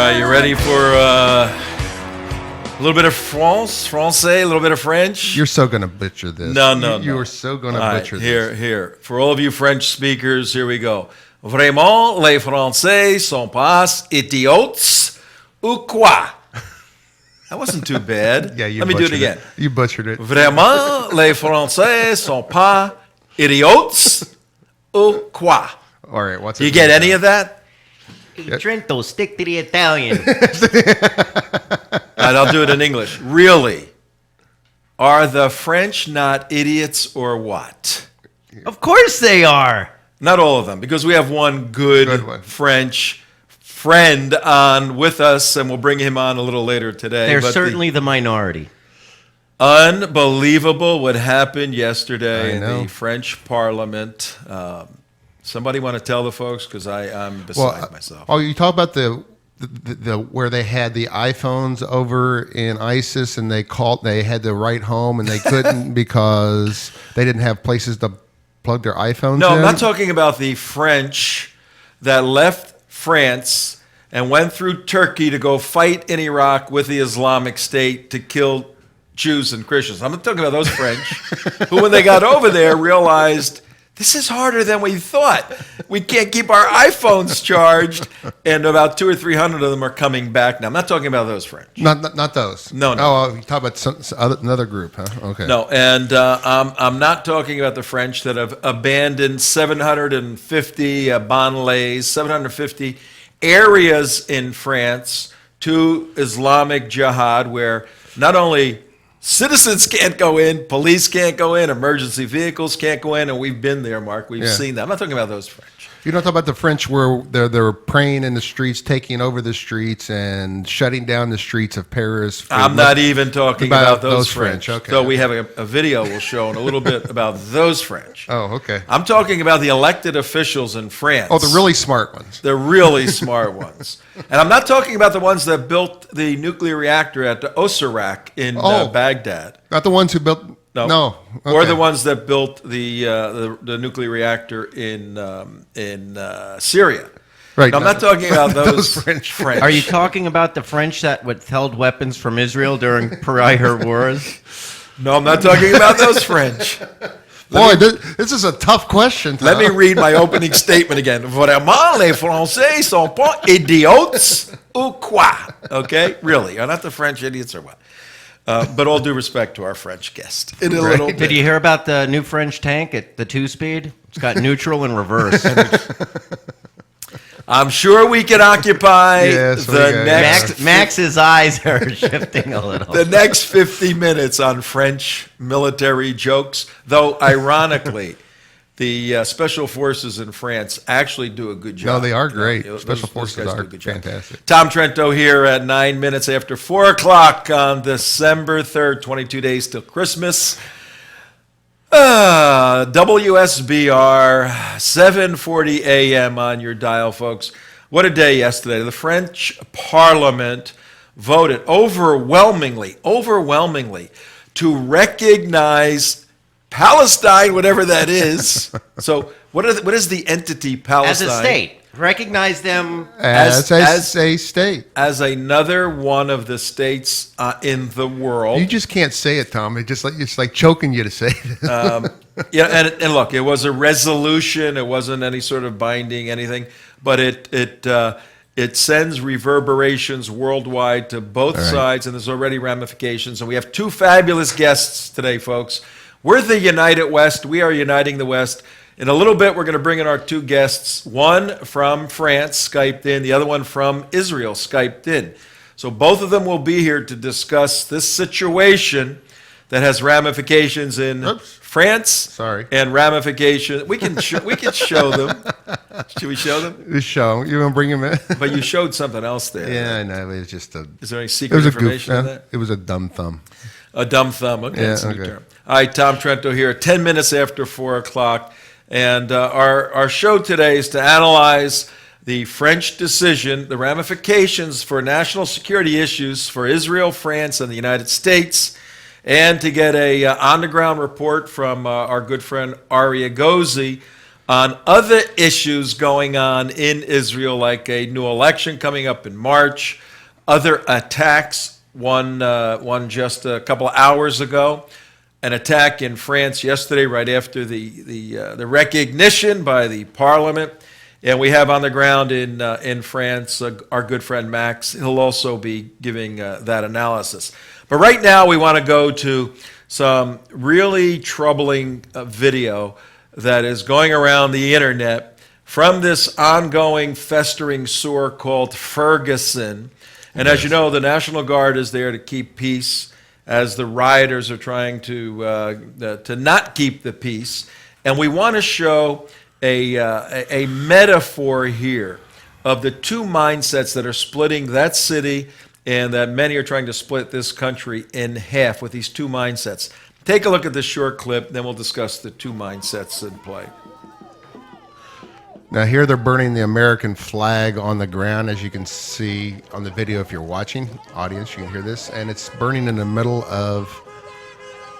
right, you ready for a little bit of Francais, a little bit of French? You're so going to butcher this. No. You are so going to butcher this. Here. For all of you French speakers, here we go. Vraiment, les Français sont pas idiots ou quoi? That wasn't too bad. Yeah, you Let me do it again. You butchered it. Vraiment, les Français sont pas idiots ou quoi? All right, what's Do you get any of that? Hey, Trento, stick to the Italian. All right, I'll do it in English. Really? Are the French not idiots or what? Of course they are. Not all of them, because we have one good one. French friend on with us, and we'll bring him on a little later today. They're But certainly the minority. Unbelievable what happened yesterday I in know. the French Parliament. Somebody want to tell the folks, because I'm beside myself. Oh, you talk about the where they had the iPhones over in ISIS, and they had to write home, and they couldn't because they didn't have places to plug their iPhones No, in. I'm not talking about the French that left France and went through Turkey to go fight in Iraq with the Islamic State to kill Jews and Christians. I'm not talking about those French who, when they got over there, realized this is harder than we thought. We can't keep our iPhones charged, and about 200 or 300 of them are coming back now. I'm not talking about those French. Not those. No. Oh, you talk about another group, huh? Okay. No, and I'm not talking about the French that have abandoned 750 banlieues, 750 areas in France to Islamic jihad, where not only citizens can't go in, police can't go in, emergency vehicles can't go in, and we've been there, Mark. We've seen that. I'm not talking about those French. You don't talk about the French where they're praying in the streets, taking over the streets, and shutting down the streets of Paris. I'm not even talking about those French. French. Okay. So we have a video we'll show in a little bit about those French. Oh, okay. I'm talking about the elected officials in France. Oh, the really smart ones. The really smart ones. And I'm not talking about the ones that built the nuclear reactor at the Osirak in Baghdad. Not the ones who built. No. Okay. Or the ones that built the nuclear reactor in Syria. Right. No, I'm not talking about those French. Are you talking about the French that withheld weapons from Israel during prior wars? No, I'm not talking about those French. Boy, this is a tough question, Tom. Let me read my opening statement again. Vraiment, les Français sont pas idiots ou quoi? Okay? Really, are not the French idiots or what? But all due respect to our French guest. In a little bit. Did you hear about the new French tank at the 2-speed? It's got neutral and reverse. I'm sure we can occupy the next... Max's eyes are shifting a little. The next 50 minutes on French military jokes, though ironically, the special forces in France actually do a good job. No, they are great. Those Special forces guys do are a good job. fantastic. Tom Trento here at 9 minutes after 4 o'clock on December 3rd, 22 days till Christmas. WSBR, 7:40 a.m. on your dial, folks. What a day yesterday. The French Parliament voted overwhelmingly to recognize Palestine, whatever that is. So what is the entity Palestine? As a state. Recognize them as a state. As another one of the states in the world. You just can't say it, Tom. It's like choking you to say it. And look, it was a resolution. It wasn't any sort of binding anything, but it sends reverberations worldwide to both sides, and there's already ramifications. And we have two fabulous guests today, folks. We're the United West. We are uniting the West. In a little bit, we're going to bring in our two guests, one from France, Skyped in, the other one from Israel, Skyped in. So both of them will be here to discuss this situation that has ramifications in France and ramifications. We can show them. Should we show them? The show. You want to bring him in? But you showed something else there. Yeah, I know. It was just Is there any secret information in that? It was a dumb thumb. A dumb thumb. Okay, yeah, that's a new term. All right, Tom Trento here, 10 minutes after 4 o'clock. And our show today is to analyze the French decision, the ramifications for national security issues for Israel, France, and the United States, and to get a on-the-ground report from our good friend Arie Egozi on other issues going on in Israel, like a new election coming up in March, other attacks, one just a couple of hours ago, an attack in France yesterday right after the recognition by the parliament. And we have on the ground in France our good friend Max. He'll also be giving that analysis. But right now we want to go to some really troubling video that is going around the internet from this ongoing festering sore called Ferguson. And as you know, the National Guard is there to keep peace as the rioters are trying to not keep the peace. And we want to show a metaphor here of the two mindsets that are splitting that city and that many are trying to split this country in half with these two mindsets. Take a look at this short clip, then we'll discuss the two mindsets in play. Now here they're burning the American flag on the ground, as you can see on the video if you're watching. Audience, you can hear this. And it's burning in the middle of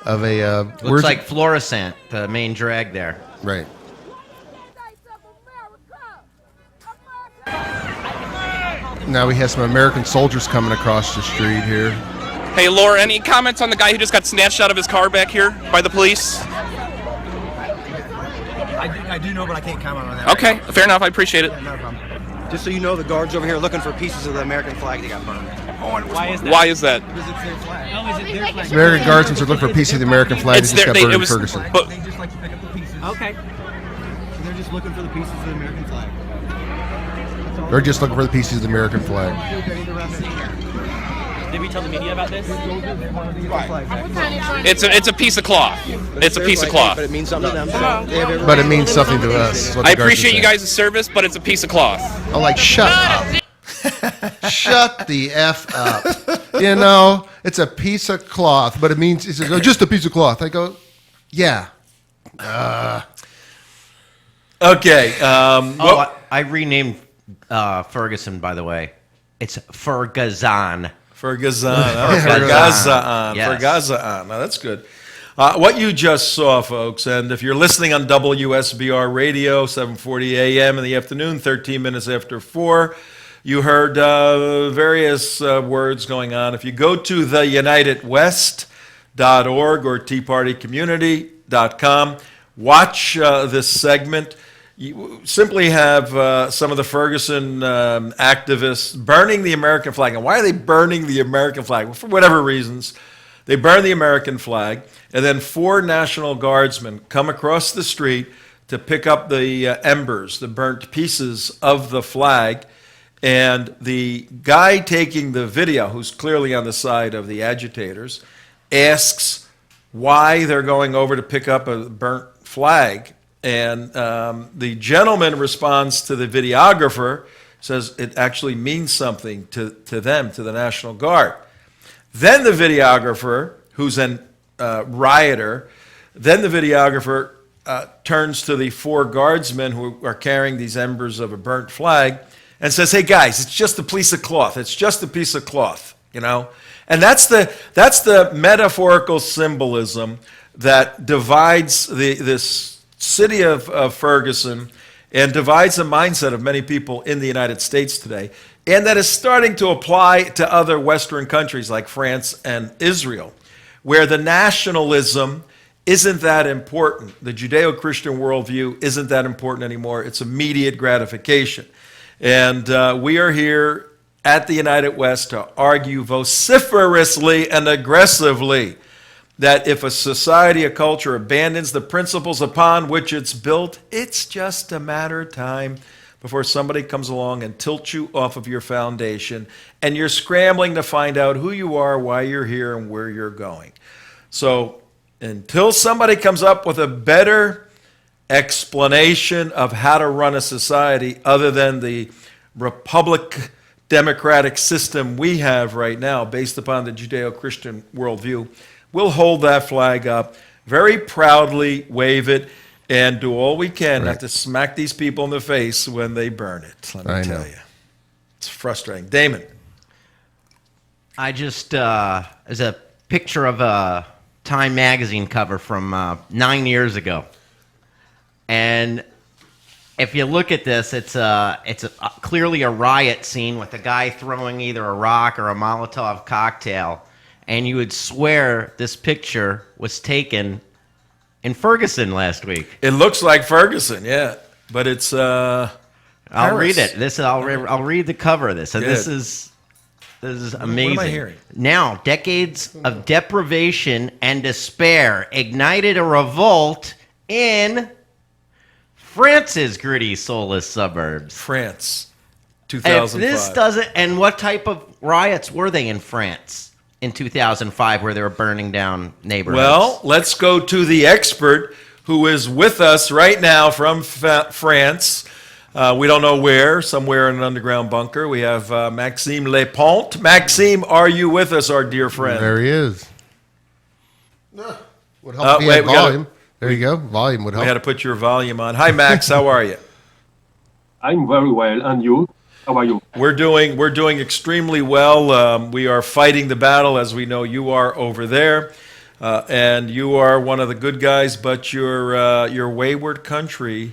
a... Looks like Florissant, the main drag there. Right. Now we have some American soldiers coming across the street here. Hey, Laura, any comments on the guy who just got snatched out of his car back here by the police? I do know, but I can't comment on that. Okay, fair enough. I appreciate it. No problem. Just so you know, the guards over here are looking for pieces of the American flag that got burned. Why is that? Why is that? Because it's their flag. Oh, is it their flag? American guardsmen are looking for a piece of the American flag that just got burned in Ferguson. But They just like to pick up the pieces. Okay. So they're just looking for the pieces of the American flag. They're just looking for the pieces of the American flag. Did we tell the media about this? it's a piece of cloth. It's a piece of cloth. But it means something to them. But it means something to us. is what I the guardsmen appreciate you say. guys' service, but it's a piece of cloth. I'm like, shut up. Shut the F up. You know, it's a piece of cloth, but it means, he says, oh, just a piece of cloth. I go, yeah. Okay. I renamed Ferguson, by the way. It's Ferguson. Ferguson. Ferguson. Yes. Ferguson. Now, that's good. What you just saw, folks, and if you're listening on WSBR radio, 7:40 a.m. in the afternoon, 13 minutes after 4, you heard various words going on. If you go to theunitedwest.org or teapartycommunity.com, watch this segment. You simply have some of the Ferguson activists burning the American flag. And why are they burning the American flag? Well, for whatever reasons, they burn the American flag, and then 4 National Guardsmen come across the street to pick up the embers, the burnt pieces of the flag. And the guy taking the video, who's clearly on the side of the agitators, asks why they're going over to pick up a burnt flag. And the gentleman responds to the videographer, says it actually means something to them, to the National Guard. Then the videographer, who's a rioter, then the videographer turns to the 4 guardsmen who are carrying these embers of a burnt flag and says, hey guys, it's just a piece of cloth. It's just a piece of cloth, you know? And that's the metaphorical symbolism that divides this city of Ferguson and divides the mindset of many people in the United States today, and that is starting to apply to other Western countries like France and Israel, where the nationalism isn't that important. The Judeo-Christian worldview isn't that important anymore. It's immediate gratification. And we are here at the United West to argue vociferously and aggressively that if a society, a culture abandons the principles upon which it's built, it's just a matter of time before somebody comes along and tilts you off of your foundation, and you're scrambling to find out who you are, why you're here, and where you're going. So until somebody comes up with a better explanation of how to run a society other than the republic democratic system we have right now based upon the Judeo-Christian worldview, we'll hold that flag up, very proudly wave it, and do all we can not to smack these people in the face when they burn it. Let me tell you. It's frustrating. Damon. I just, as a picture of a Time magazine cover from 9 years ago. And if you look at this, it's clearly a riot scene with a guy throwing either a rock or a Molotov cocktail, and you would swear this picture was taken in Ferguson last week. It looks like Ferguson, yeah, but it's. I'll read it. I'll read the cover of this. So Good. this is amazing. What am I hearing? Now, decades of deprivation and despair ignited a revolt in France's gritty, soulless suburbs. France, If 2005. this doesn't, and what type of riots were they in France in 2005 where they were burning down neighborhoods? Well, let's go to the expert who is with us right now from France. We don't know where, somewhere in an underground bunker. We have Maxime Lepante. Maxime, are you with us, our dear friend? There he is. Would help wait, we gotta- volume. There you go. Volume would We help. had to put your volume on. Hi, Max. How are you? I'm very well, and you? How are you? We're doing extremely well. We are fighting the battle, as we know you are over there, and you are one of the good guys. But your wayward country.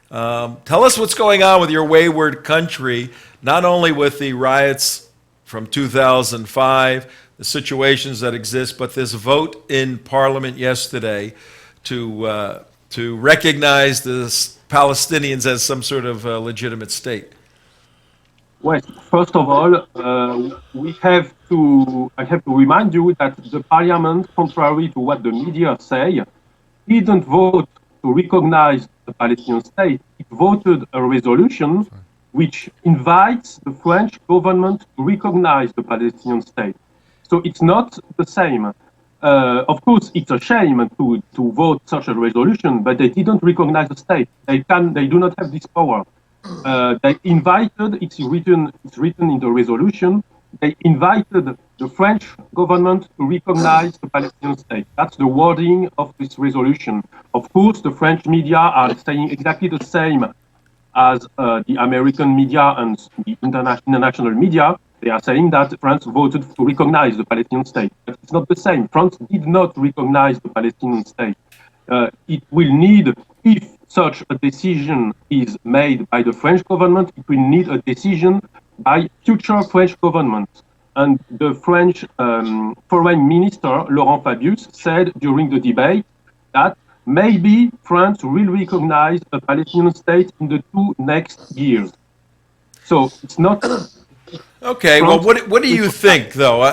Tell us what's going on with your wayward country. Not only with the riots from 2005, the situations that exist, but this vote in Parliament yesterday to recognize the Palestinians as some sort of legitimate state. Well, first of all, I have to remind you that the Parliament, contrary to what the media say, didn't vote to recognize the Palestinian state. It voted a resolution which invites the French government to recognize the Palestinian state. So it's not the same. Of course, it's a shame to vote such a resolution, but they didn't recognize the state. They do not have this power. They invited, it's written in the resolution, they invited the French government to recognize the Palestinian state. That's the wording of this resolution. Of course, the French media are saying exactly the same as the American media and the international media. They are saying that France voted to recognize the Palestinian state. But it's not the same. France did not recognize the Palestinian state. It will need, if such a decision is made by the French government, it will need a decision by future French governments. And the French foreign minister, Laurent Fabius, said during the debate that maybe France will recognize a Palestinian state in the 2 next years. So it's not... Okay, well, what do you think, though?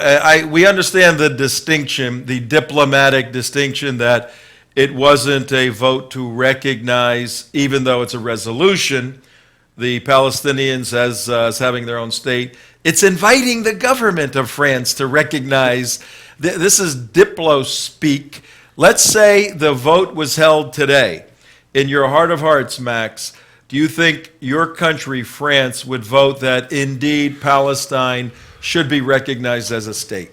We understand the distinction, the diplomatic distinction, that it wasn't a vote to recognize, even though it's a resolution, the Palestinians as having their own state. It's inviting the government of France to recognize. This is Diplo speak. Let's say the vote was held today. In your heart of hearts, Max, do you think your country, France, would vote that indeed Palestine should be recognized as a state?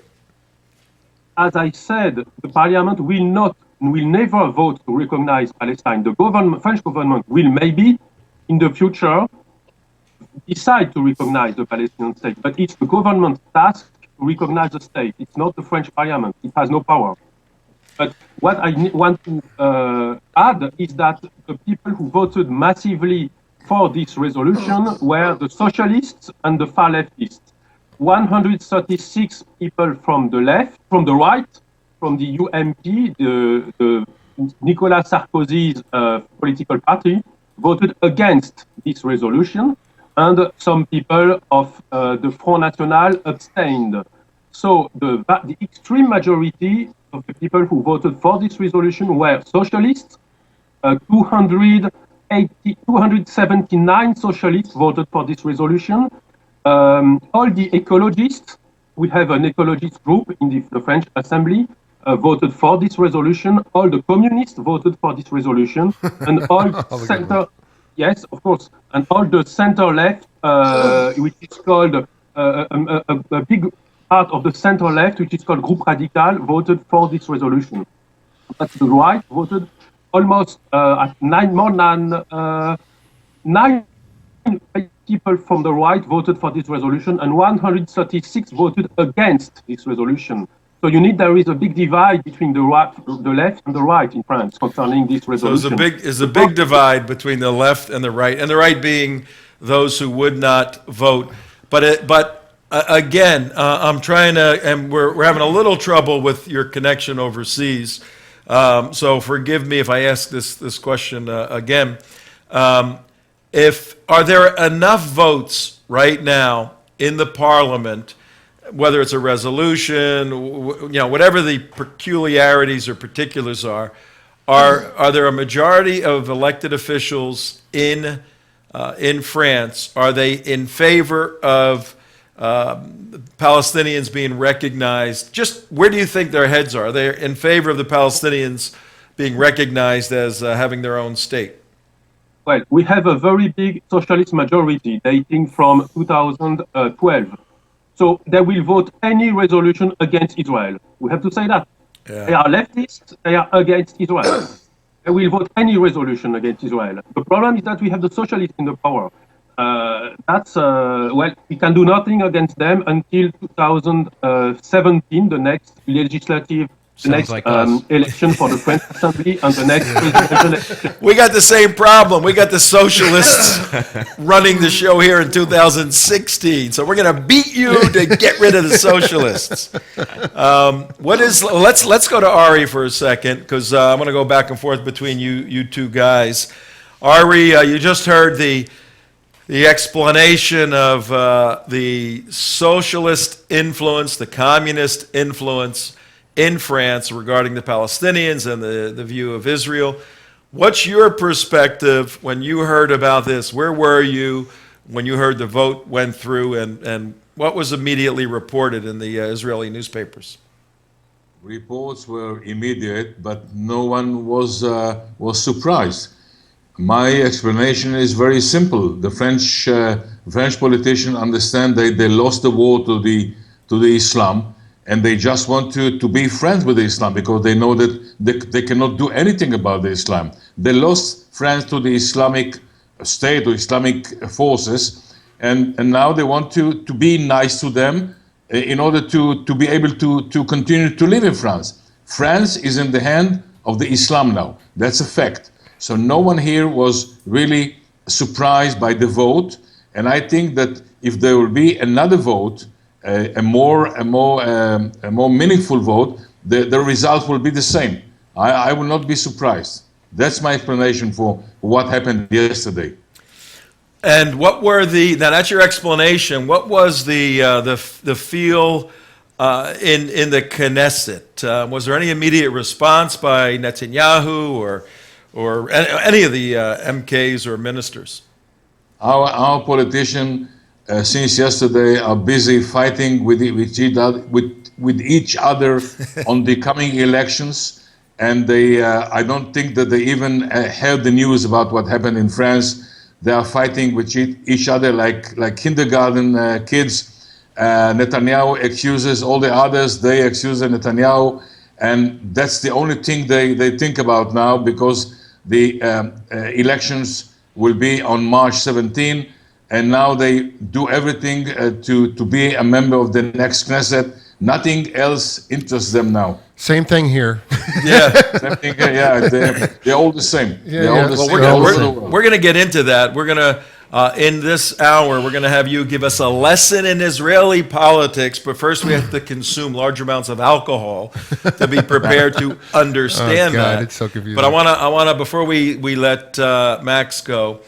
As I said, the parliament will never vote to recognize Palestine. The French government will maybe, in the future, decide to recognize the Palestinian state. But it's the government's task to recognize the state. It's not the French parliament. It has no power. But what I want to add is that the people who voted massively for this resolution were the socialists and the far leftists. 136 people from the right, from the UMP, the Nicolas Sarkozy's political party, voted against this resolution, and some people of the Front National abstained. So the extreme majority of the people who voted for this resolution were socialists. 279 socialists voted for this resolution. All the ecologists, we have an ecologist group in the French Assembly, voted for this resolution. All the communists voted for this resolution, and all center, yes, of course, and all the center left, which is called a big part of the center left, which is called Groupe Radical, voted for this resolution. But the right voted almost at more than 9 people from the right voted for this resolution, and 136 voted against this resolution. So there is a big divide between the left and the right in France concerning this So resolution. there's a big divide between the left and the right being those who would not vote. But again, I'm trying to, and we're having a little trouble with your connection overseas. So forgive me if I ask this question again. Are there enough votes right now in the parliament, whether it's a resolution, whatever the peculiarities or particulars are there a majority of elected officials in France? Are they in favor of Palestinians being recognized? Just where do you think their heads are? Are they in favor of the Palestinians being recognized as having their own state? Well, we have a very big socialist majority dating from 2012. So they will vote any resolution against Israel. We have to say that. Yeah. They are leftists, they are against Israel. They will vote any resolution against Israel. The problem is that we have the socialists in the power. We can do nothing against them until 2017, the next legislative election for the French Assembly and the next presidential election. We got the same problem. We got the socialists running the show here in 2016. So we're going to beat you to get rid of the socialists. Let's go to Arie for a second, because I'm going to go back and forth between you two guys. Arie, you just heard the explanation of the socialist influence, the communist influence in France regarding the Palestinians and the view of Israel. What's your perspective when you heard about this? Where were you when you heard the vote went through, and what was immediately reported in the Israeli newspapers? Reports were immediate, but no one was surprised. My explanation is very simple. The French politicians understand that they lost the war to the Islam, and they just want to be friends with the Islam because they know that they cannot do anything about the Islam. They lost France to the Islamic State or Islamic forces, and now they want to be nice to them in order to be able to continue to live in France. France is in the hand of the Islam now. That's a fact. So no one here was really surprised by the vote, and I think that if there will be another vote, a more meaningful vote, the result will be the same. I will not be surprised. That's my explanation for what happened yesterday. And what were now that's your explanation. What was the feel in the Knesset? Was there any immediate response by Netanyahu or any of the MKs or ministers? Our politicians since yesterday are busy fighting with each other on the coming elections, and I don't think that they even heard the news about what happened in France. They are fighting with each other like kindergarten kids. Netanyahu accuses all the others, they accuse Netanyahu, and that's the only thing they think about now, because the elections will be on March 17. And now they do everything to be a member of the next Knesset. Nothing else interests them now. Same thing here. Yeah. Same thing, yeah, they're all the same. We're going to get into that. We're going to, in this hour, we're going to have you give us a lesson in Israeli politics. But first, we have to consume large amounts of alcohol to be prepared to understand that. It's so confusing. But I want to, before we let Max go,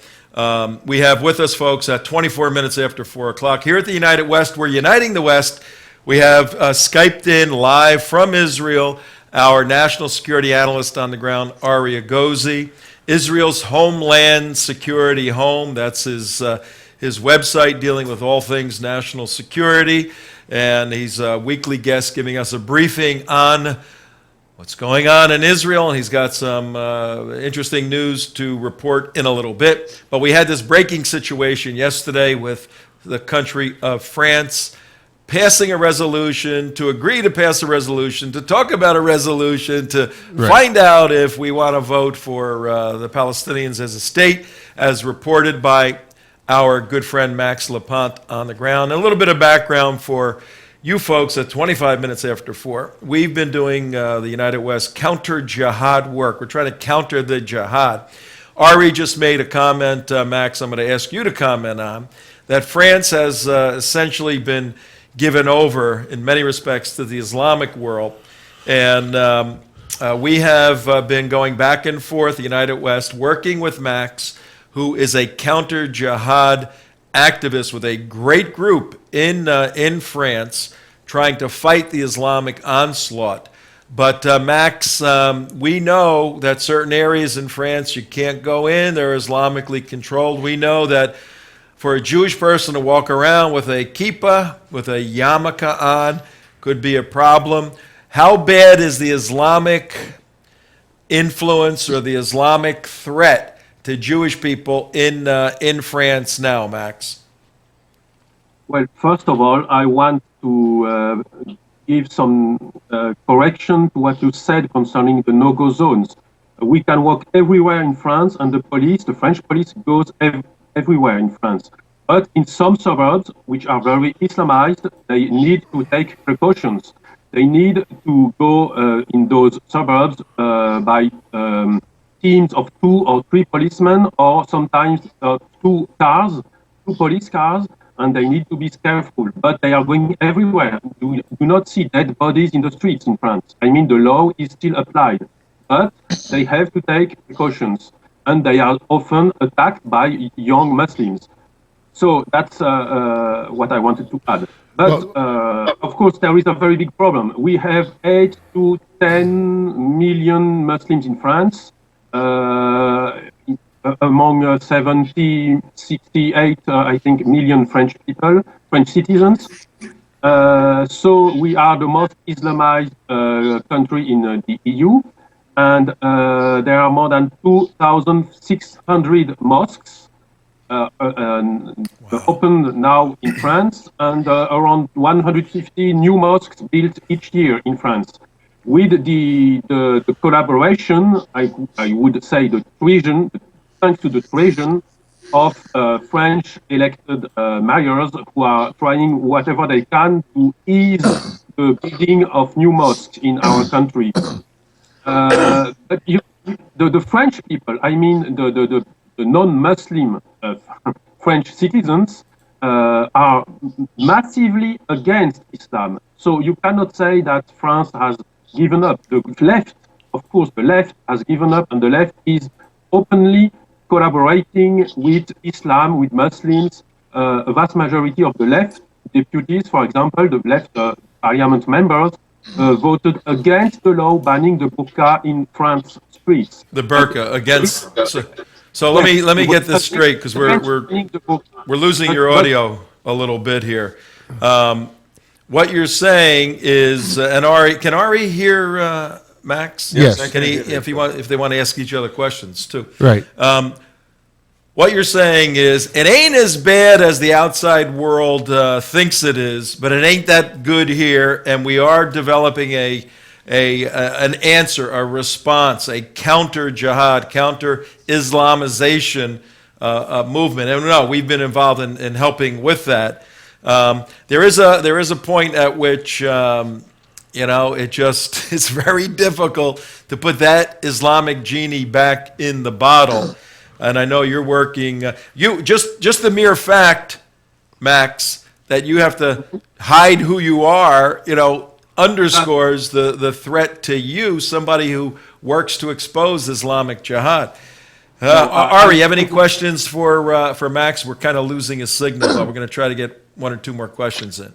we have with us, folks, at 24 minutes after 4 o'clock. Here at the United West, we're uniting the West. We have Skyped in live from Israel, our national security analyst on the ground, Arie Egozi. Israel's Homeland Security Home, that's his website dealing with all things national security. And he's a weekly guest giving us a briefing on what's going on in Israel, and he's got some interesting news to report in a little bit. But we had this breaking situation yesterday with the country of France passing a resolution, to agree to pass a resolution, to talk about a resolution, to find out if we want to vote for the Palestinians as a state, as reported by our good friend Max Lepante on the ground. A little bit of background for you folks at 25 minutes after 4, we've been doing the United West counter-jihad work. We're trying to counter the jihad. Arie just made a comment, Max, I'm going to ask you to comment on, that France has essentially been given over in many respects to the Islamic world. And we have been going back and forth, the United West, working with Max, who is a counter-jihad activist with a great group in France trying to fight the Islamic onslaught. But Max, we know that certain areas in France you can't go in, they're Islamically controlled. We know that for a Jewish person to walk around with a kippah, with a yarmulke on, could be a problem. How bad is the Islamic influence or the Islamic threat to Jewish people in France now, Max? Well, first of all, I want to give some correction to what you said concerning the no-go zones. We can walk everywhere in France, and the French police, goes everywhere in France. But in some suburbs, which are very Islamized, they need to take precautions. They need to go in those suburbs by teams of 2 or 3 policemen, or sometimes 2 police cars, and they need to be careful. But they are going everywhere. You do not see dead bodies in the streets in France. I mean, the law is still applied, but they have to take precautions, and they are often attacked by young Muslims. So that's what I wanted to add. But of course, there is a very big problem. We have 8 to 10 million Muslims in France, among 70, 68, I think, million French citizens. So we are the most Islamized country in the EU, and there are more than 2,600 mosques opened now in France, and around 150 new mosques built each year in France. With the collaboration, I would say the treason, thanks to the treason of French elected mayors who are trying whatever they can to ease the building of new mosques in our country. But the French people, I mean the non-Muslim French citizens, are massively against Islam. So you cannot say that France has given up. The left, of course, the left has given up, and the left is openly collaborating with Islam, with Muslims. A vast majority of the left deputies, for example, the left parliament members, voted against the law banning the burqa in France streets. The burqa against. So let me get this straight, because we're losing your audio a little bit here. What you're saying is, and can Arie hear Max? Yes. Can he, if they want to ask each other questions too? Right. What you're saying is, it ain't as bad as the outside world thinks it is, but it ain't that good here, and we are developing an answer, a response, a counter-jihad, counter-Islamization movement. And no, we've been involved in helping with that. There is a point at which it's very difficult to put that Islamic genie back in the bottle. And I know you're working. Just the mere fact, Max, that you have to hide who you are, underscores the threat to you, somebody who works to expose Islamic jihad. Arie, you have any questions for Max? We're kind of losing his signal, but we're going to try to get 1 or 2 more questions in.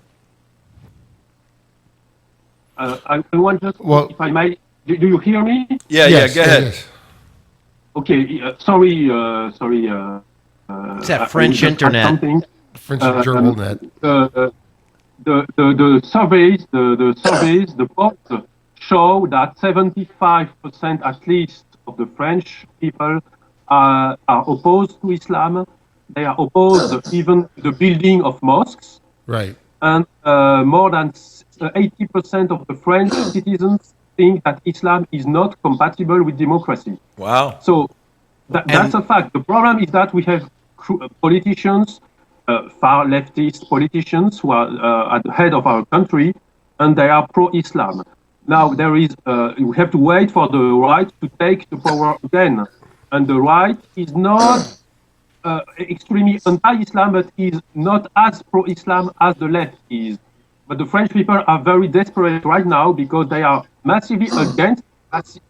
I want just, if I may, do you hear me? Yeah, go ahead. Yes. Okay, sorry. It's that French internet. French German net. The surveys, the polls show that 75% at least of the French people are opposed to Islam. They are opposed even to the building of mosques. Right. And more than 80% of the French citizens think that Islam is not compatible with democracy. Wow. So that's a fact. The problem is that we have politicians far leftist politicians who are at the head of our country, and they are pro-Islam. Now we have to wait for the right to take the power again, and the right is not extremely anti-Islam, but is not as pro-Islam as the left is. But the French people are very desperate right now because they are massively against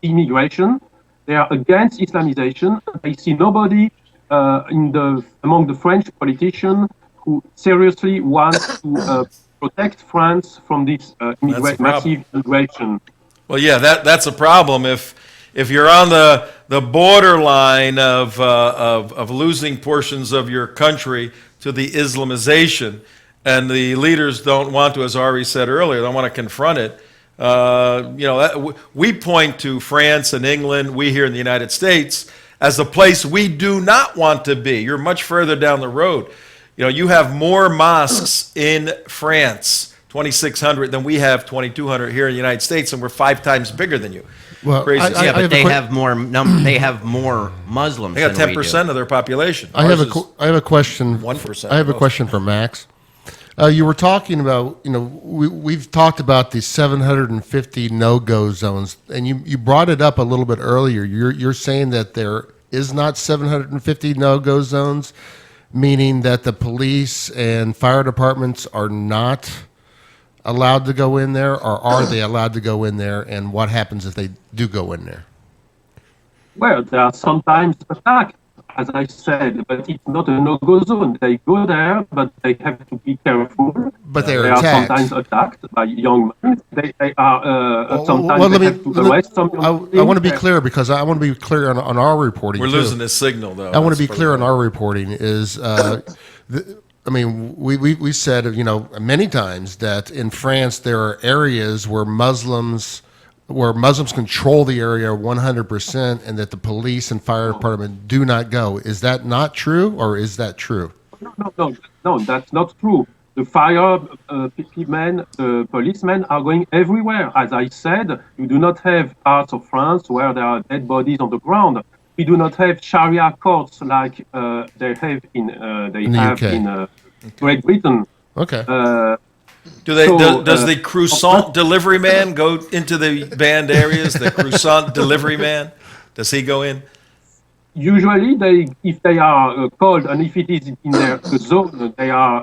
immigration. They are against Islamization. They see nobody among the French politicians who seriously wants to protect France from this massive immigration. Well, yeah, that's a problem. If you're on the borderline of losing portions of your country to the Islamization, and the leaders don't want to, as Arie said earlier, don't want to confront it. We point to France and England, we here in the United States, as the place we do not want to be. You're much further down the road. You have more mosques in France, 2,600, than we have 2,200 here in the United States, and we're 5 times bigger than you. Well, Crazy. But they have more they have more Muslims. They got than we 10% do. of their population. I have Ours a question. 1%. I have a question for Max. You were talking about, we've talked about the 750 no-go zones, and you brought it up a little bit earlier. You're saying that there is not 750 no-go zones, meaning that the police and fire departments are not allowed to go in there, or are they allowed to go in there, and what happens if they do go in there? Well, they are sometimes attacked, as I said, but it's not a no-go zone. They go there, but they have to be careful. But they are They attacked. are sometimes attacked by young men. They are sometimes they have to arrest some young I want to be men. clear, because I want to be clear on our reporting. We're too. losing this signal, though. I want to be That's clear on probably- our reporting is, we said, many times that in France there are areas where Muslims control the area 100%, and that the police and fire department do not go. Is that not true, or is that true? No, that's not true. The fire men, the policemen are going everywhere. As I said, you do not have parts of France where there are dead bodies on the ground. We do not have Sharia courts like they have in the UK. Great Britain. Okay. Does the croissant delivery man go into the banned areas? The croissant delivery man, does he go in? Usually, if they are called, and if it is in the zone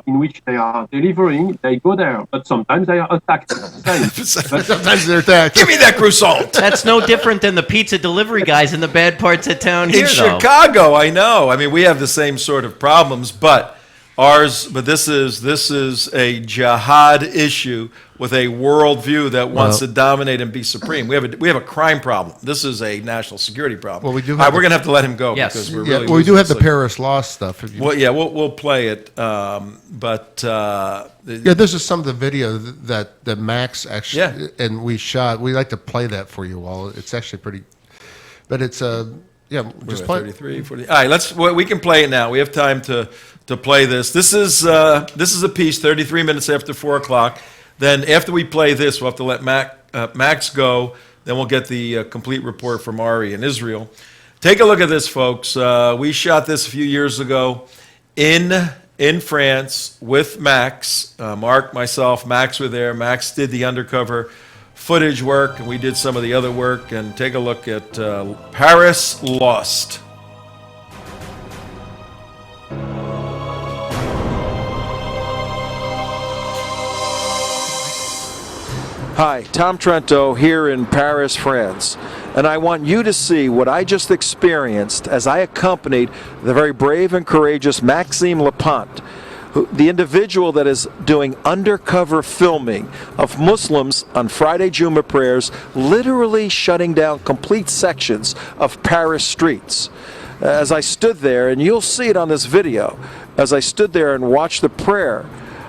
in which they are delivering, they go there. But sometimes they are attacked. Sometimes they're attacked. Give me that croissant. That's no different than the pizza delivery guys in the bad parts of town here, In though. Chicago, I know. I mean, we have the same sort of problems, but this is a jihad issue with a worldview that wants to dominate and be supreme. We have a crime problem. This is a national security problem. Well, we do All right, have we're going to have to let him go Yes. because we're Yeah, really. well, we do losing have the signal. Paris law stuff. Well, yeah, we'll play it, but This is some of the video that Max actually, Yeah. and we shot. We like to play that for you all. It's actually pretty, but it's just play. 33, 40. All right, we can play it now. We have time to play this. This is a piece 33 minutes after 4 o'clock. Then after we play this, we'll have to let Max go. Then we'll get the complete report from Arie in Israel. Take a look at this, folks. We shot this a few years ago in France with Max. Mark, myself, Max were there. Max did the undercover footage work, and we did some of the other work. And take a look at Paris Lost. Hi, Tom Trento here in Paris, France, and I want you to see what I just experienced as I accompanied the very brave and courageous Maxime Lepante, the individual that is doing undercover filming of Muslims on Friday Jummah prayers, literally shutting down complete sections of Paris streets. As I stood there, and you'll see it on this video, as I stood there and watched the prayer,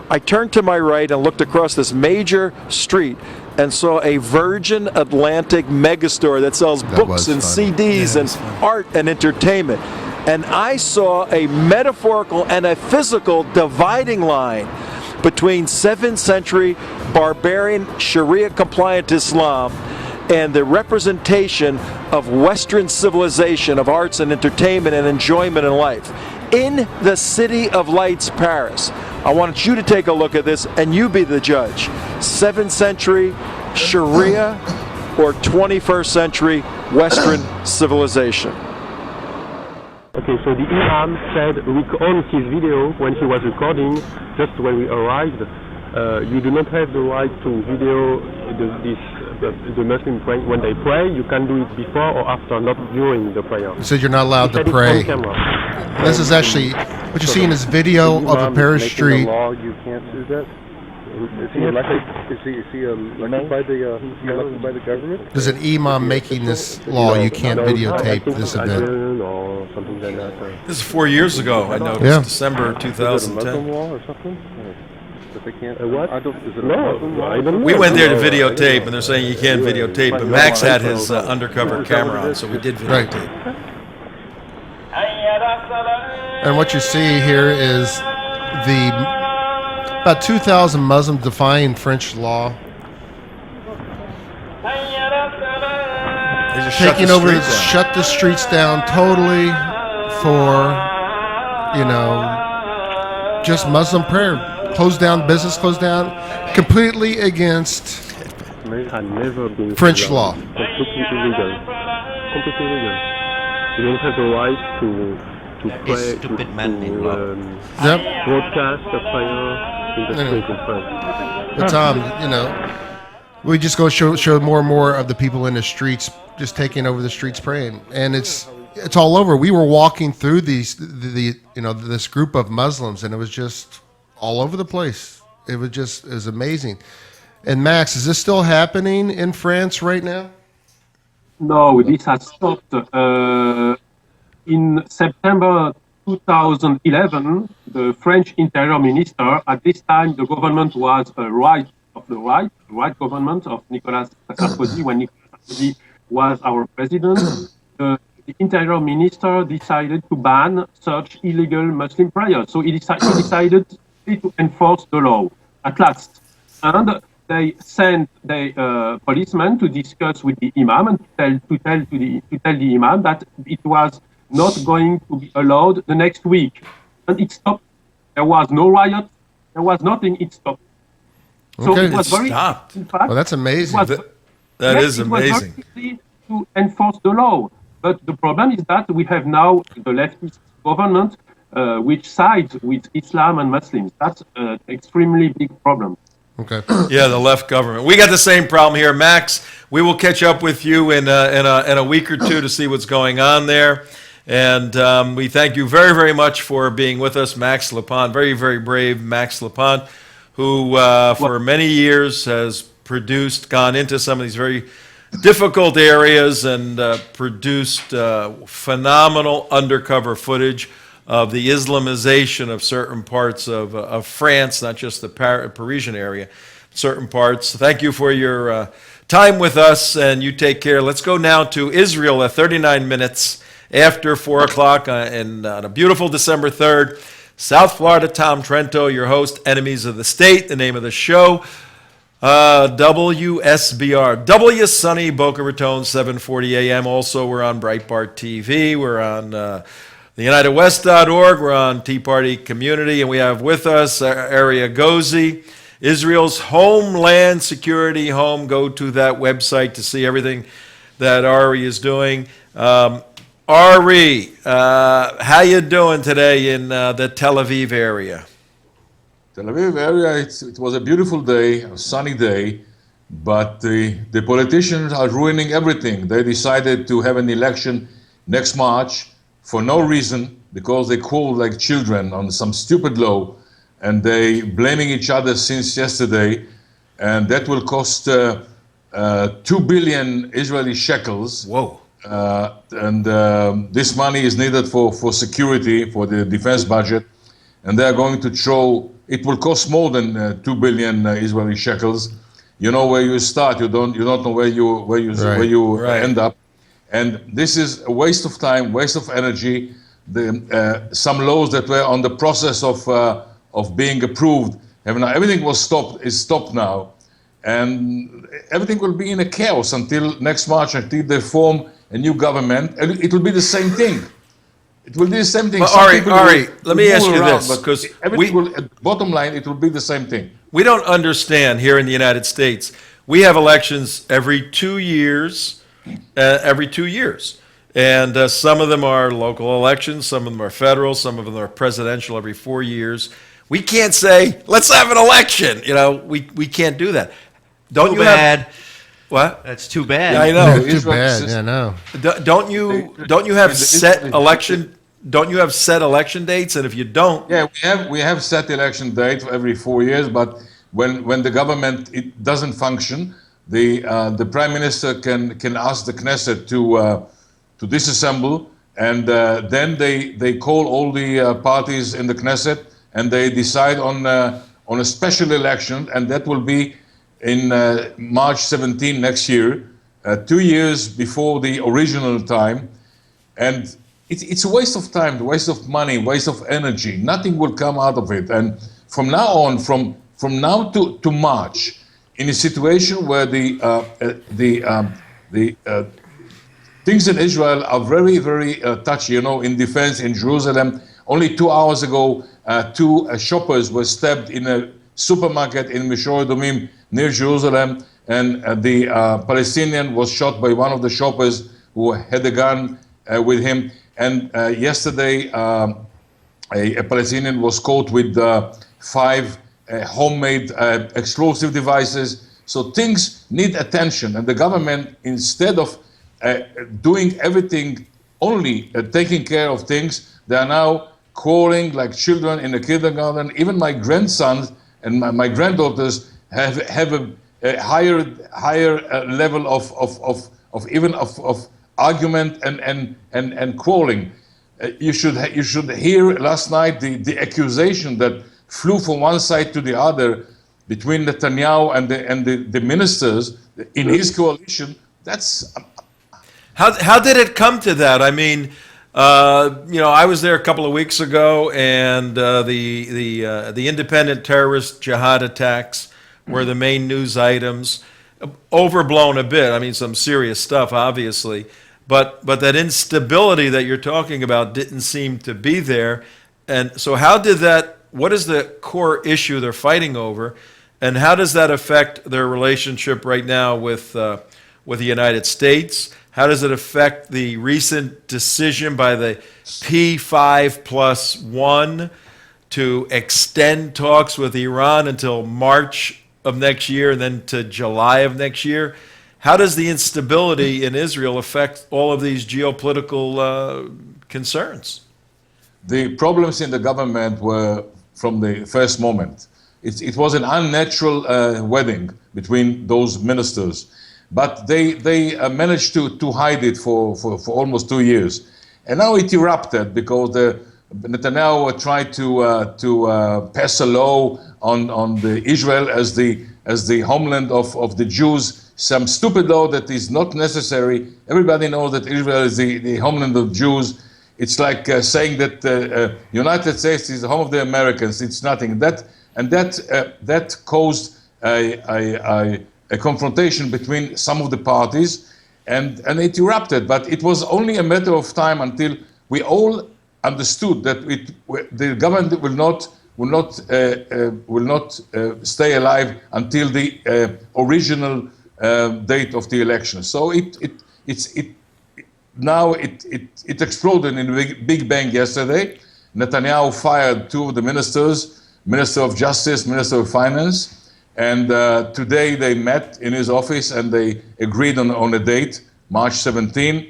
I turned to my right and looked across this major street and saw a Virgin Atlantic megastore that sells books and CDs and art and entertainment. And I saw a metaphorical and a physical dividing line between 7th century barbarian Sharia-compliant Islam and the representation of Western civilization, of arts and entertainment and enjoyment in life. in the City of Lights, Paris. I want you to take a look at this and you be the judge. 7th century Sharia or 21st century Western civilization? Okay, so the Imam said on his video when he was recording, just when we arrived, you do not have the right to video the Muslim praying when they pray. You can do it before or after, not during the prayer. He said you're not allowed to pray. This is actually what you see in this video of a Paris street. Law, you can't do that. Is he elected? Is he elected by the government? There's an imam making this law. You can't videotape this event. Or something like that. This is 4 years ago, I noticed, Yeah. December 2010. Muslim law or something? That they can't. What? Is it a Muslim law? I don't know. We went there to videotape, and they're saying you can't videotape, but Max had his undercover camera on, so we did Right. videotape. And what you see here is about 2,000 Muslims defying French law, They just taking over, shut the streets down. shut the streets down totally for, just Muslim prayer. Close down business, close down, completely against Had never been French law. Completely illegal. Completely illegal. You don't have the right to pray, stupid man in law. Yep. broadcast a prayer in the street in France. But we just go show more and more of the people in the streets just taking over the streets praying, and it's all over. We were walking through this group of Muslims, and it was just all over the place. It was amazing. And Max, is this still happening in France right now? No, this has stopped. In September 2011, the French Interior Minister, at this time the government was a right government of Nicolas Sarkozy, when Nicolas Sarkozy was our president, the Interior Minister decided to ban such illegal Muslim prayers. So he decided to enforce the law at last. And they sent the policemen to discuss with the imam and to tell the imam that it was not going to be allowed the next week. And it stopped. There was no riot. There was nothing. It stopped. So Okay. it was very stopped. In fact, Well, that's amazing. it was- That yes, is it was very amazing. easy to enforce the law. But the problem is that we have now the leftist government which sides with Islam and Muslims. That's an extremely big problem. Okay. Yeah, the left government. We got the same problem here, Max. We will catch up with you in a week or two to see what's going on there. And we thank you very, very much for being with us, Max Lepante, very, very brave Max Lepante, who for many years has gone into some of these very difficult areas and produced phenomenal undercover footage of the Islamization of certain parts of France, not just the Parisian area, certain parts. Thank you for your time with us, and you take care. Let's go now to Israel at 39 minutes after 4 o'clock on a beautiful December 3rd. South Florida, Tom Trento, your host, Enemies of the State, the name of the show. WSBR, W Sunny, Boca Raton, 740 AM. Also, we're on Breitbart TV. We're on theunitedwest.org. We're on Tea Party Community. And we have with us Arie Egozi, Israel's Homeland Security Home. Go to that website to see everything that Arie is doing. Arie, how you doing today in the Tel Aviv area? Tel Aviv area, it was a beautiful day, a sunny day, but the politicians are ruining everything. They decided to have an election next March for no reason, because they called like children on some stupid law, and they blaming each other since yesterday, and that will cost 2 billion Israeli shekels. Whoa. This money is needed for security, for the defense budget, and they are going to throw. It will cost more than 2 billion Israeli shekels. You know where you start. You don't know where you end up, and this is a waste of time, waste of energy. Some laws that were on the process of being approved, everything was stopped now, and everything will be in a chaos until next March, until they form a new government, and it will be the same thing. It will be the same thing. But Some Arie, people let me move ask you around, this, but 'cause everything will, bottom line, it will be the same thing. we don't understand here in the United States. We have elections every 2 years, and some of them are local elections, some of them are federal, some of them are presidential every 4 years. We can't say, let's have an election. You know, we can't do that. Don't Too you bad. have what? That's too bad. Yeah, I know. Too Israel bad. system- Yeah, no. Don't you have set election? Don't you have set election dates? And if you don't, Yeah, we have set election date every 4 years, but when the government it doesn't function, the prime minister can ask the Knesset to disassemble, and then they call all the parties in the Knesset and they decide on a special election, and that will be in March 17 next year, 2 years before the original time, and it's a waste of time, a waste of money, waste of energy. Nothing will come out of it. And from now on, from now to March, in a situation where the things in Israel are very, very touchy. You know, in defense in Jerusalem, only 2 hours ago, two shoppers were stabbed in a supermarket in Mishor Adumim near Jerusalem, and the Palestinian was shot by one of the shoppers who had a gun with him. And yesterday, a Palestinian was caught with 5 homemade explosive devices. So things need attention, and the government, instead of doing everything, only taking care of things, they are now crawling like children in a kindergarten. Even my grandsons and my granddaughters have a higher level of argument and crawling. You should hear last night the accusation that flew from one side to the other between Netanyahu and the ministers in his coalition. That's how did it come to that? I mean, I was there a couple of weeks ago, and the independent terrorist jihad attacks were the main news items. Overblown a bit. I mean, some serious stuff, obviously, but that instability that you're talking about didn't seem to be there. And so, how did that? What is the core issue they're fighting over, and how does that affect their relationship right now with the United States? How does it affect the recent decision by the P5+1 to extend talks with Iran until March of next year and then to July of next year? How does the instability in Israel affect all of these geopolitical concerns? The problems in the government were from the first moment. It was an unnatural wedding between those ministers. But they managed to hide it for almost 2 years. And now it erupted because Netanyahu tried to pass a law on the Israel as the homeland of the Jews, some stupid law that is not necessary. Everybody knows that Israel is the homeland of Jews. It's like saying that United States is the home of the Americans. It's nothing. That caused a confrontation between some of the parties, and it erupted. But it was only a matter of time until we all understood that the government will not stay alive until the original date of the election. So it exploded in a big bang yesterday. Netanyahu fired 2 of the ministers, Minister of Justice, Minister of Finance. And today they met in his office and they agreed on a date, March 17.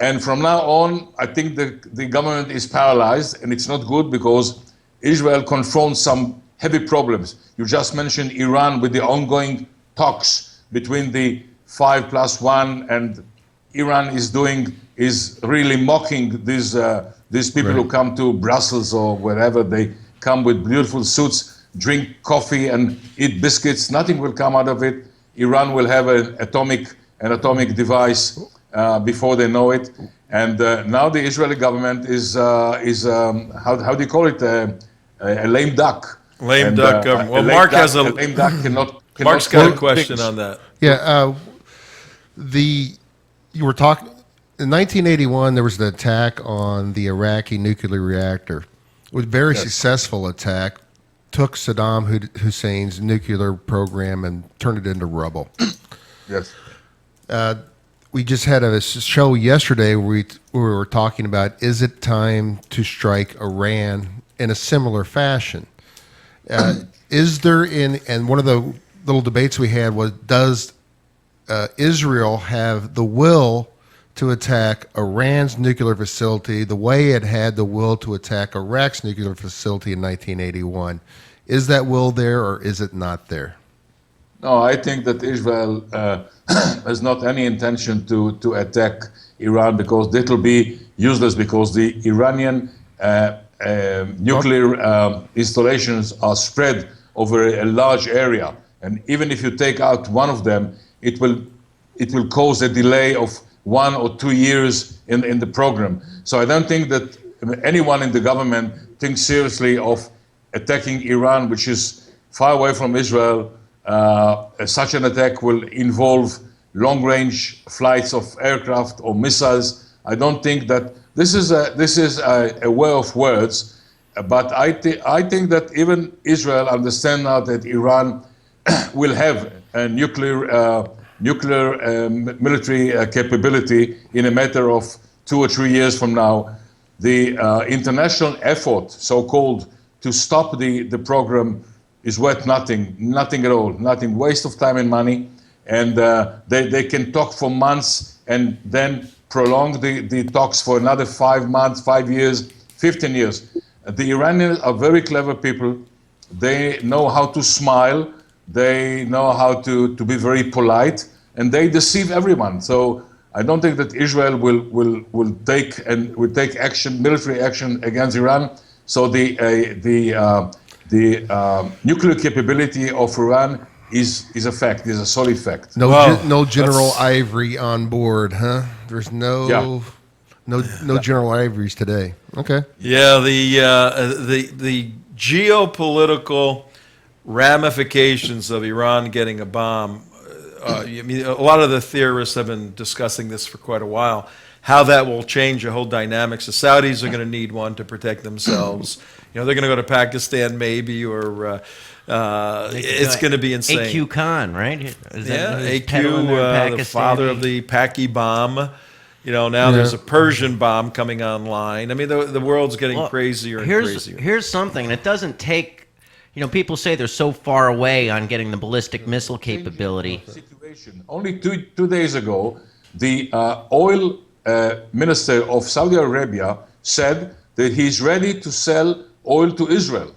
And from now on, I think the government is paralyzed, and it's not good because Israel confronts some heavy problems. You just mentioned Iran with the ongoing talks between the 5+1, and Iran is really mocking these people who come to Brussels or wherever. They come with beautiful suits, drink coffee and eat biscuits. Nothing will come out of it. Iran will have an atomic device before they know it. And now the Israeli government is how do you call it? A lame duck. Lame duck government. Well, Mark has a lame duck cannot Mark's got a do question things. on that. Yeah, you were talking. in 1981, there was an attack on the Iraqi nuclear reactor. It was a very successful attack. Took Saddam Hussein's nuclear program and turned it into rubble. Yes. We just had a show yesterday where we were talking about, is it time to strike Iran in a similar fashion? Is there and one of the little debates we had was, does Israel have the will to attack Iran's nuclear facility the way it had the will to attack Iraq's nuclear facility in 1981? Is that will there, or is it not there? No, I think that Israel has not any intention to attack Iran, because that will be useless, because the Iranian nuclear installations are spread over a large area. And even if you take out one of them, it will cause a delay of 1 or 2 years in the program. So I don't think that anyone in the government thinks seriously of attacking Iran, which is far away from Israel. Such an attack will involve long-range flights of aircraft or missiles. I don't think that this is a way of words, but I think that even Israel understands now that Iran will have a nuclear military capability in a matter of 2 or 3 years from now. The international effort, so-called, to stop the program is worth nothing at all, nothing, waste of time and money. And they can talk for months and then prolong the talks for another 5 months, 5 years, 15 years. The Iranians are very clever people. They know how to smile. They know how to be very polite, and they deceive everyone. So I don't think that Israel will take action, military action against Iran. So the nuclear capability of Iran is a fact, is a solid fact. No General Ivory on board, huh? There's no General Ivories today. Okay. Yeah, the geopolitical ramifications of Iran getting a bomb. I mean, a lot of the theorists have been discussing this for quite a while. How that will change the whole dynamics. The Saudis are going to need one to protect themselves. They're going to go to Pakistan maybe, or it's going to be insane. AQ Khan, right? AQ, the father of the Paki bomb. Now there's a Persian bomb coming online. I mean, the world's getting crazier and crazier. Here's something. It doesn't take. People say they're so far away on getting the ballistic missile capability. Only two days ago, the oil minister of Saudi Arabia said that he's ready to sell oil to Israel.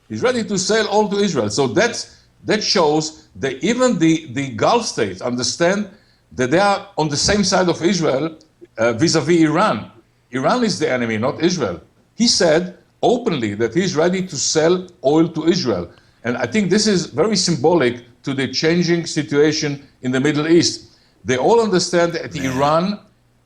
He's ready to sell oil to Israel. So that shows that even the Gulf states understand that they are on the same side of Israel vis-a-vis Iran. Iran is the enemy, not Israel. He said openly that he's ready to sell oil to Israel. And I think this is very symbolic to the changing situation in the Middle East. They all understand that Iran,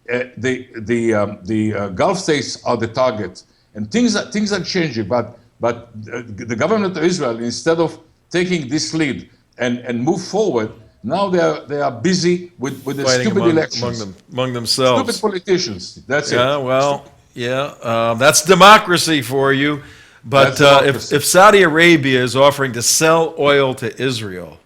the Gulf states are the target. And things are changing, but the government of Israel, instead of taking this lead and move forward, now they are busy with the stupid elections. Among themselves. Stupid politicians. That's it. Yeah, well, that's democracy for you. But if Saudi Arabia is offering to sell oil to Israel,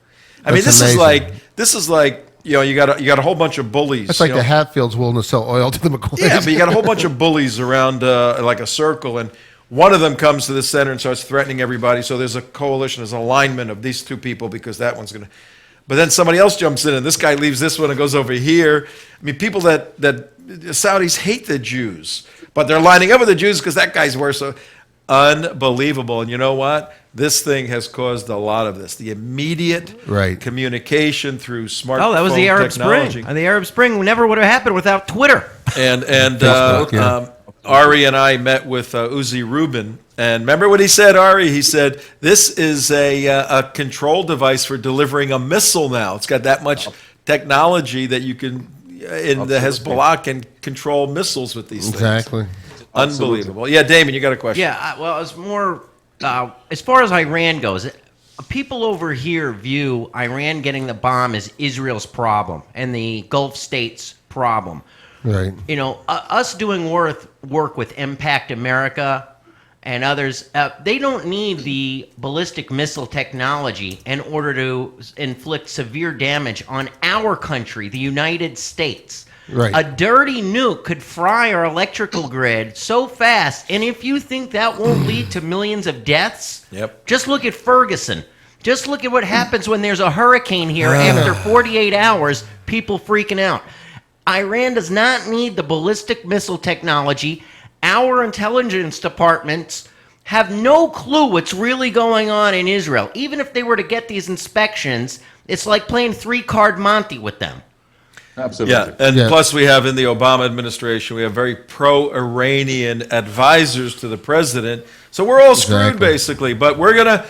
I mean, this is like you got a whole bunch of bullies. That's like the Hatfields willing to sell oil to the McCoys. Yeah, but you got a whole bunch of bullies around like a circle, and one of them comes to the center and starts threatening everybody. So there's a coalition, there's an alignment of these two people because that one's going to. But then somebody else jumps in, and this guy leaves this one and goes over here. I mean, people that the Saudis hate the Jews, but they're lining up with the Jews because that guy's worse. So unbelievable. And you know what? This thing has caused a lot of this. The immediate communication through smartphone technology. Oh, that was the Arab Spring. The Arab Spring never would have happened without Twitter. And Arie and I met with Uzi Rubin. And remember what he said, Arie? He said, this is a control device for delivering a missile now. It's got that much technology that you can, the Hezbollah can control missiles with these things. Exactly. Unbelievable. Yeah, Damon, you got a question. Yeah, well, it's more, as far as Iran goes, people over here view Iran getting the bomb as Israel's problem and the Gulf states' problem. Right. You know, us doing work with Impact America and others, they don't need the ballistic missile technology in order to inflict severe damage on our country, the United States. Right. A dirty nuke could fry our electrical grid so fast, and if you think that won't lead to millions of deaths, just look at Ferguson. Just look at what happens when there's a hurricane here after 48 hours, people freaking out. Iran does not need the ballistic missile technology. Our intelligence departments have no clue what's really going on in Israel. Even if they were to get these inspections, it's like playing three-card Monte with them. Absolutely. Yeah, and plus we have in the Obama administration, we have very pro-Iranian advisors to the president. So we're all screwed basically. But we're gonna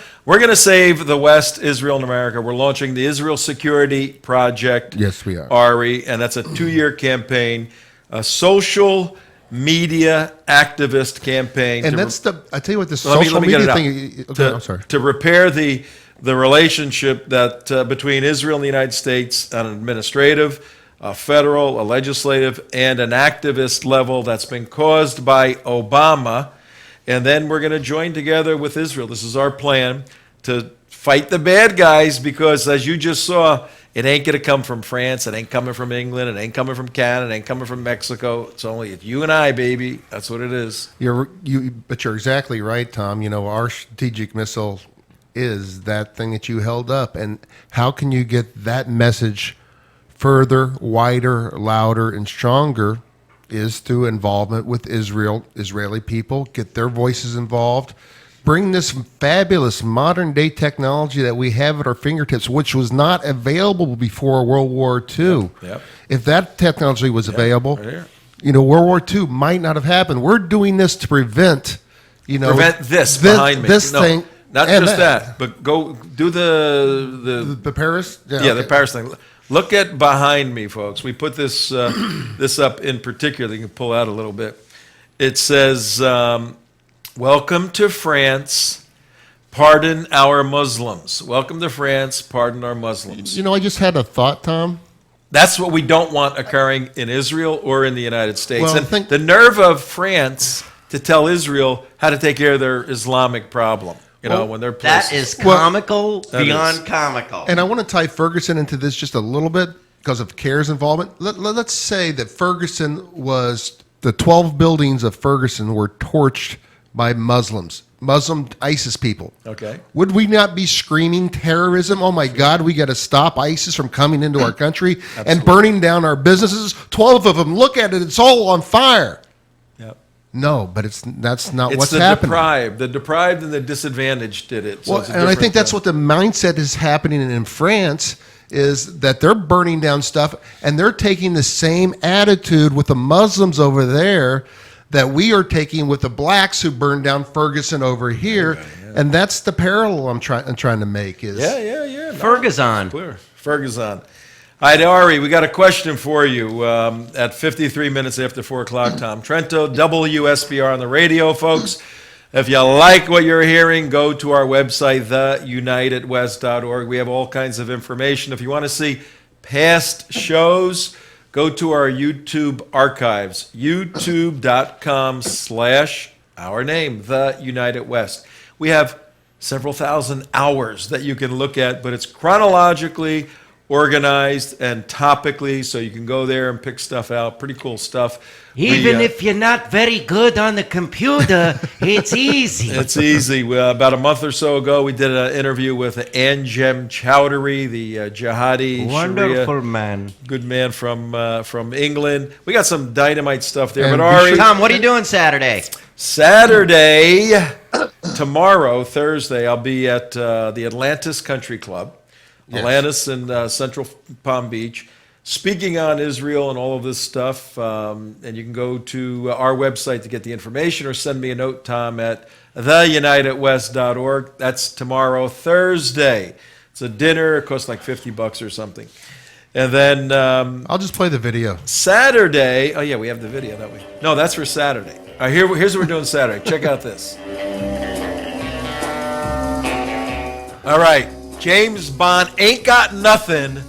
save the West, Israel, and America. We're launching the Israel Security Project. Yes, we are. Ari, and that's a 2-year campaign, a social media activist campaign. And that's I tell you what, this let social me get media it thing. out. Okay, I'm sorry. To repair the relationship that between Israel and the United States on an administrative, a federal, a legislative, and an activist level that's been caused by Obama. And then we're going to join together with Israel. This is our plan to fight the bad guys because, as you just saw, it ain't going to come from France. It ain't coming from England. It ain't coming from Canada. It ain't coming from Mexico. It's you and I, baby. That's what it is. But you're exactly right, Tom. You know, our strategic missile is that thing that you held up. And how can you get that message further, wider, louder, and stronger is through involvement with Israeli people, get their voices involved, bring this fabulous modern-day technology that we have at our fingertips, which was not available before World War II. Yep. If that technology was available, you know, World War II might not have happened. We're doing this to prevent, you know... Prevent this behind me. This thing... Not just that, but go do the Paris? The Paris thing. Look at behind me, folks. We put this this up in particular. You can pull out a little bit. It says, welcome to France, pardon our Muslims. Welcome to France, pardon our Muslims. You know, I just had a thought, Tom. That's what we don't want occurring in Israel or in the United States. Well, and the nerve of France to tell Israel how to take care of their Islamic problem. You know, when they're that is comical beyond comical. And I want to tie Ferguson into this just a little bit because of CARE's involvement. Let's say that Ferguson was, the 12 buildings of Ferguson were torched by Muslim ISIS people. Okay. Would we not be screaming terrorism? Oh my God, we got to stop ISIS from coming into our country and burning down our businesses. 12 of them, look at it, it's all on fire. No, but that's not what's happening. The deprived and the disadvantaged did it. So and I think that's what the mindset is happening in France, is that they're burning down stuff and they're taking the same attitude with the Muslims over there that we are taking with the blacks who burned down Ferguson over here. And that's the parallel I'm trying to make. Is Ferguson. Clear. Ferguson. All right, Ari, we got a question for you at 53 minutes after 4 o'clock, Tom. Trento, WSBR on the radio, folks. If you like what you're hearing, go to our website, theunitedwest.org. We have all kinds of information. If you want to see past shows, go to our YouTube archives, youtube.com/our name, The United West. We have several thousand hours that you can look at, but it's chronologically organized and topically, so you can go there and pick stuff out. Pretty cool stuff. Even if you're not very good on the computer, it's easy. It's easy. About a month or so ago, we did an interview with Anjem Chowdhury, the jihadi wonderful Sharia, man, good man from England. We got some dynamite stuff there. But Ari, Tom, what are you doing Saturday? Saturday, tomorrow, Thursday, I'll be at the Atlantis Country Club. Atlantis in Central Palm Beach, speaking on Israel and all of this stuff. And you can go to our website to get the information or send me a note, Tom, at theunitedwest.org. That's tomorrow, Thursday. It's a dinner. It costs like $50 or something. And then I'll just play the video. Saturday. Oh, yeah, we have the video, don't we? No, that's for Saturday. All right, here's what we're doing Saturday. Check out this. All right. James Bond ain't got nothing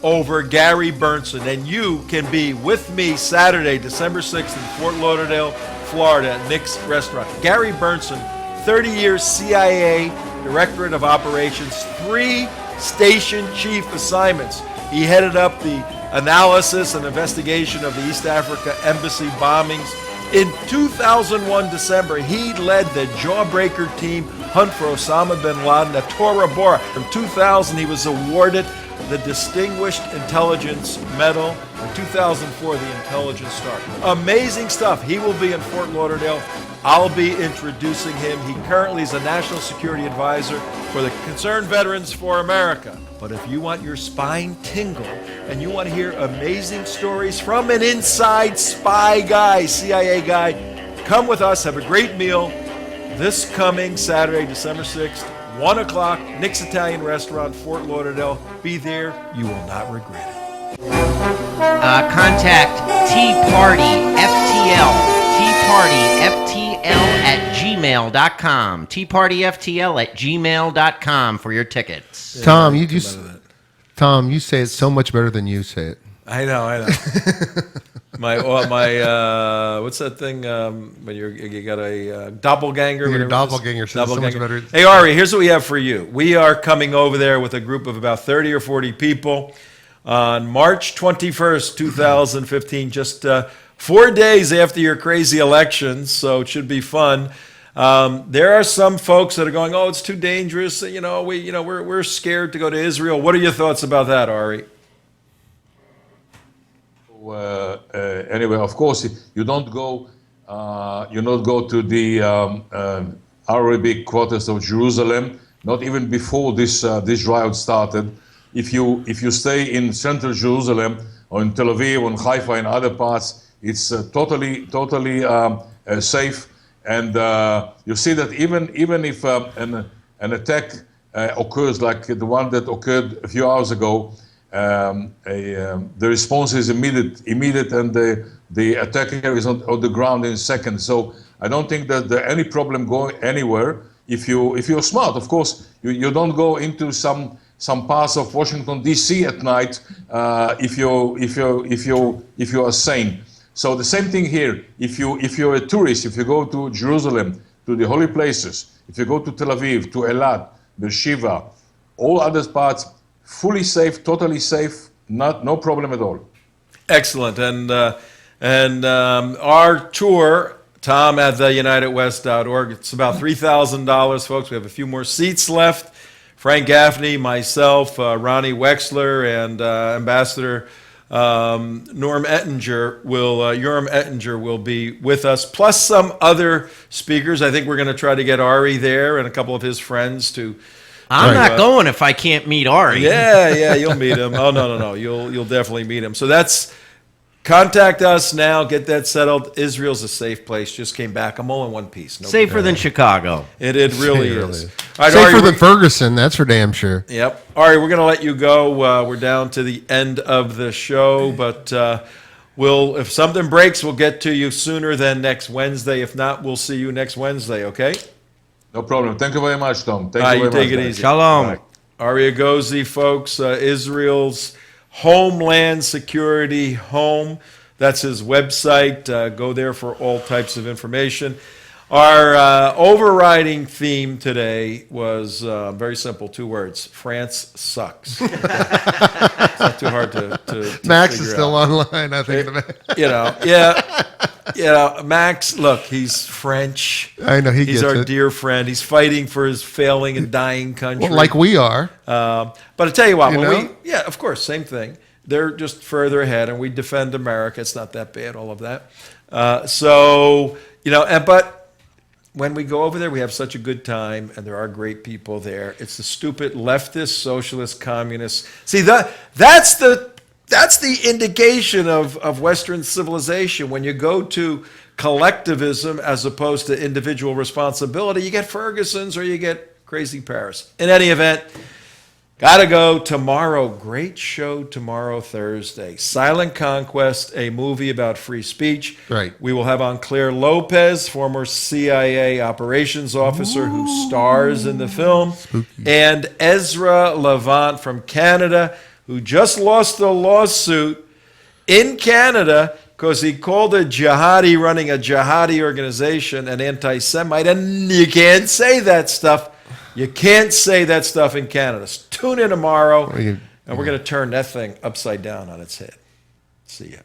over Gary Burnson. And you can be with me Saturday, December 6th in Fort Lauderdale, Florida at Nick's Restaurant. Gary Burnson, 30 years CIA, Directorate of Operations, 3 station chief assignments. He headed up the analysis and investigation of the East Africa embassy bombings. In 2001 December, he led the Jawbreaker team hunt for Osama bin Laden at Tora Bora. In 2000, he was awarded the Distinguished Intelligence Medal. In 2004, the Intelligence Star. Amazing stuff. He will be in Fort Lauderdale. I'll be introducing him. He currently is a National Security Advisor for the Concerned Veterans for America. But if you want your spine tingle and you want to hear amazing stories from an inside spy guy, CIA guy, come with us, have a great meal this coming Saturday, December 6th, 1 o'clock, Nick's Italian Restaurant, Fort Lauderdale. Be there. You will not regret it. Contact Tea Party FTL. Tea Party FTL at gmail.com. Tea Party FTL at gmail.com for your tickets. Tom, you say it so much better than you say it. I know. my what's that thing when you got a doppelganger? Your whatever it is? doppelganger says so much better. Hey, Arie, here's what we have for you. We are coming over there with a group of about 30 or 40 people on March 21st, 2015, just 4 days after your crazy elections, so it should be fun. There are some folks that are going, "Oh, it's too dangerous. We're scared to go to Israel." What are your thoughts about that, Arie? Anyway, of course, you don't go to the Arabic quarters of Jerusalem. Not even before this riot started. If you stay in central Jerusalem or in Tel Aviv or in Haifa and other parts, it's totally safe. And you see that even if an attack occurs like the one that occurred a few hours ago, the response is immediate, and the attacker is on the ground in seconds. So I don't think that there any problem going anywhere. If you're smart, of course, you don't go into some parts of Washington D.C. at night if you are sane. So the same thing here. If you're a tourist, if you go to Jerusalem, to the holy places, if you go to Tel Aviv, to Eilat, Beersheba, all other parts, fully safe, totally safe, no problem at all. Excellent. And our tour, Tom at theunitedwest.org, it's about $3,000, folks. We have a few more seats left. Frank Gaffney, myself, Ronnie Wexler, and Ambassador Yoram Ettinger will be with us, plus some other speakers. I think we're going to try to get Arie there and a couple of his friends to. I'm not going if I can't meet Arie. Yeah, you'll meet him. Oh no, you'll definitely meet him. So contact us now. Get that settled. Israel's a safe place. Just came back. I'm all in one piece. Safer than Chicago. It really is. All right, Safer Arie, than Ferguson, that's for damn sure. Yep. Arie, we're going to let you go. We're down to the end of the show, but if something breaks, we'll get to you sooner than next Wednesday. If not, we'll see you next Wednesday, okay? No problem. Thank you very much, Tom. Thank you very much. Take it easy. Shalom. Bye. Arie Egozi, folks, Israel's Homeland Security Home. That's his website. Go there for all types of information. Our overriding theme today was very simple, 2 words: France sucks. It's not too hard to Max figure is still out. online, I think. Max, look, he's French. I know, he's gets our it. dear friend. He's fighting for his failing and dying country. Well, like we are. But I tell you what, You know? of course, same thing. They're just further ahead, and we defend America. It's not that bad, all of that. But when we go over there, we have such a good time, and there are great people there. It's the stupid leftist, socialist, communists. See, that's the indication of Western civilization. When you go to collectivism as opposed to individual responsibility, you get Fergusons or you get crazy Paris. In any event, gotta go tomorrow. Great show tomorrow, Thursday. Silent Conquest, a movie about free speech. Right. We will have on Claire Lopez, former CIA operations officer who stars in the film, and Ezra Levant from Canada, who just lost a lawsuit in Canada because he called a jihadi running a jihadi organization an anti-Semite, and you can't say that stuff. You can't say that stuff in Canada. So tune in tomorrow, and we're going to turn that thing upside down on its head. See ya.